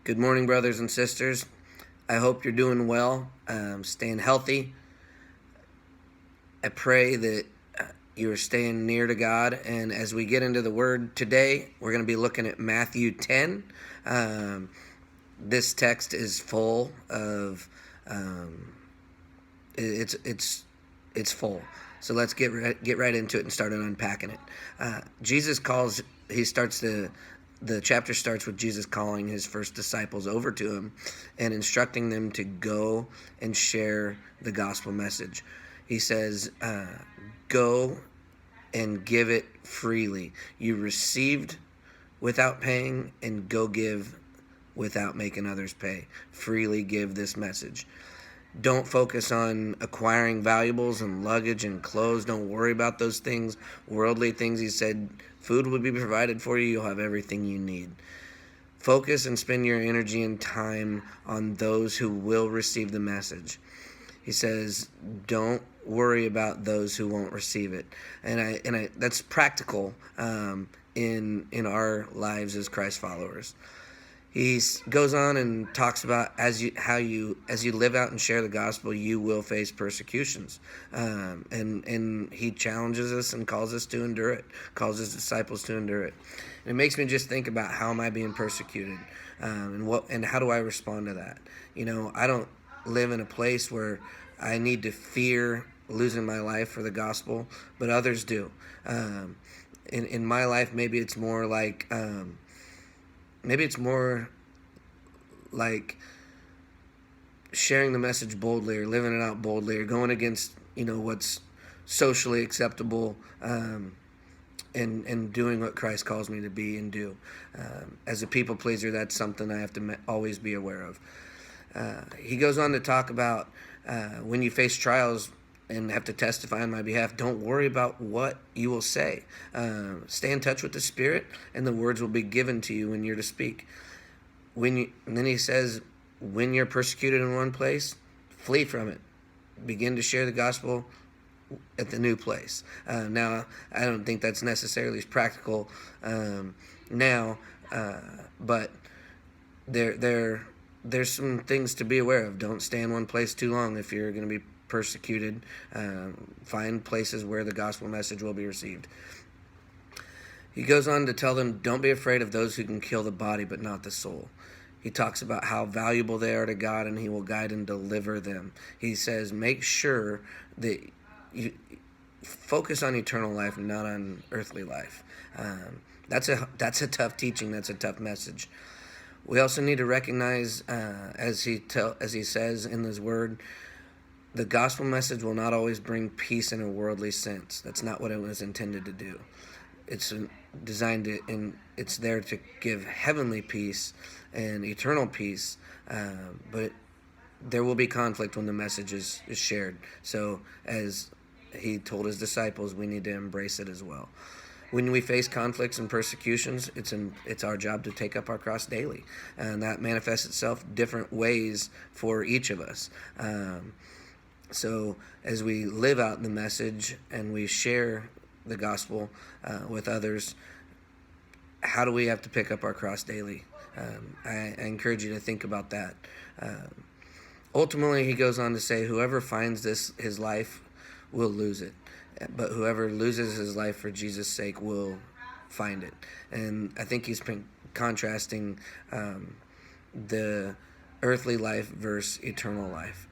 Good morning, brothers and sisters. I hope you're doing well, staying healthy. I pray that you are staying near to God. And as we get into the Word today, we're going to be looking at Matthew 10. This text is full of it's full. So let's get right into it and start unpacking it. Jesus calls. The chapter starts with Jesus calling his first disciples over to him and instructing them to go and share the gospel message. He says, go and give it freely. You received without paying, and go give without making others pay. Freely give this message. Don't focus on acquiring valuables and luggage and clothes. Don't worry about those things, worldly things. He said, food will be provided for you. You'll have everything you need. Focus and spend your energy and time on those who will receive the message. He says, don't worry about those who won't receive it. And that's practical in our lives as Christ followers. He goes on and talks about as you live out and share the gospel, you will face persecutions, and he challenges us and calls us to endure it, calls his disciples to endure it. And it makes me just think about how am I being persecuted, and how do I respond to that? I don't live in a place where I need to fear losing my life for the gospel, but others do. In my life, maybe it's more like. Maybe it's more like sharing the message boldly, or living it out boldly, or going against what's socially acceptable, and doing what Christ calls me to be and do. As a people pleaser, that's something I have to always be aware of. He goes on to talk about when you face trials and have to testify on my behalf, don't worry about what you will say. Stay in touch with the Spirit, and the words will be given to you when you're to speak. And then he says, when you're persecuted in one place, flee from it. Begin to share the gospel at the new place. Now, I don't think that's necessarily as practical now, but there's some things to be aware of. Don't stay in one place too long if you're going to be persecuted. Find places where the gospel message will be received. He goes on to tell them, don't be afraid of those who can kill the body but not the soul. He talks about how valuable they are to God, and he will guide and deliver them. He says, make sure that you focus on eternal life and not on earthly life. That's a tough teaching. That's a tough message. We also need to recognize, as he says in his word, the gospel message will not always bring peace in a worldly sense. That's not what it was intended to do. It's designed to, and it's there to give heavenly peace and eternal peace, but there will be conflict when the message is shared. So as he told his disciples, we need to embrace it as well. When we face conflicts and persecutions, it's our job to take up our cross daily, and that manifests itself different ways for each of us. So as we live out the message and we share the gospel with others, how do we have to pick up our cross daily? I encourage you to think about that. Ultimately, he goes on to say, whoever finds his life will lose it, but whoever loses his life for Jesus' sake will find it. And I think he's been contrasting the earthly life versus eternal life.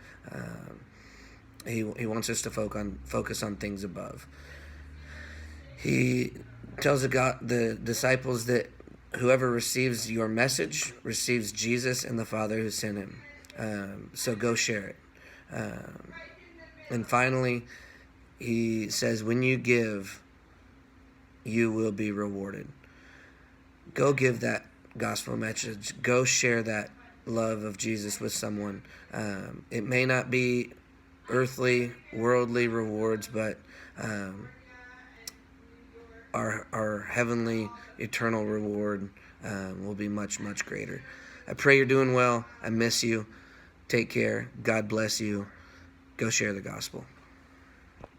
He wants us to focus on things above. He tells the disciples that whoever receives your message receives Jesus and the Father who sent him. So go share it. And finally, he says, when you give, you will be rewarded. Go give that gospel message. Go share that love of Jesus with someone. It may not be earthly, worldly rewards, but our heavenly, eternal reward will be much, much greater. I pray you're doing well. I miss you. Take care. God bless you. Go share the gospel.